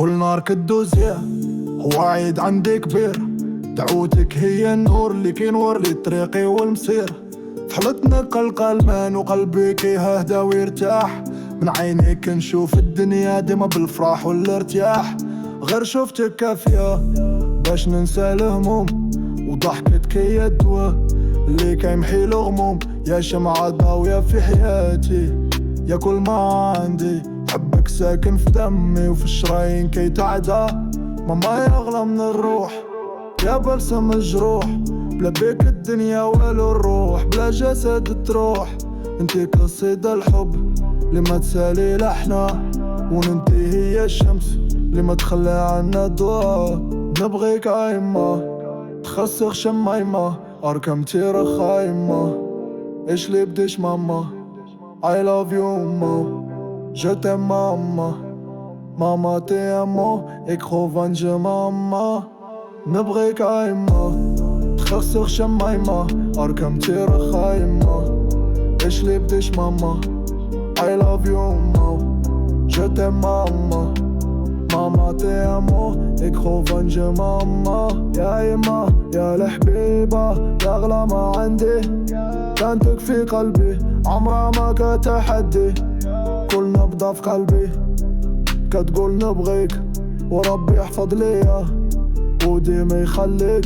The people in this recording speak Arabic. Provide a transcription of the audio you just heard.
كل نار كدوزيه هو عيد عندي كبير. دعوتك هي النور اللي كينور لي طريقي والمسير. فحلتنا قلقلمان وقلبي كيهدى ويرتاح. من عينيك نشوف الدنيا ديما بالفرح والارتياح. غير شفتك كافية باش ننسى الهموم، وضحكتك هي الدواء اللي كيمحي الغموم. يا شمعة ضاوية في حياتي، يا كل ما عندي. حبك ساكن في دمي وفي الشرايين كي تعدى. ماما يغلى من الروح يا بلسم الجروح. بلا بيك الدنيا والو الروح، بلا جسد تروح. انتي قصيدة الحب اللي ما تسالي لحنا، وننتي هي الشمس اللي ما تخلي عنا ضوء. نبغيك عايمة تخسخ شمايمة، أركمتي رخايمة إيش اللي بديش ماما. I love you ماما، je t'aime ماما. ماما تي امو اكخو فانج ماما. نبغيك عايمة تخسخ شمايمة، أركمتي رخايمة إيش اللي بديش ماما. I love you ماما، je t'aime ماما. ماما تي امو اكخو فانج ماما. يا ايما يا الحبيبة يا اغلى ما عندي. كانتك في قلبي عمرها ما كتحدي. كل نبضة في قلبي كتقول نبغيك، وربي يحفظ ليا وديما يخليك.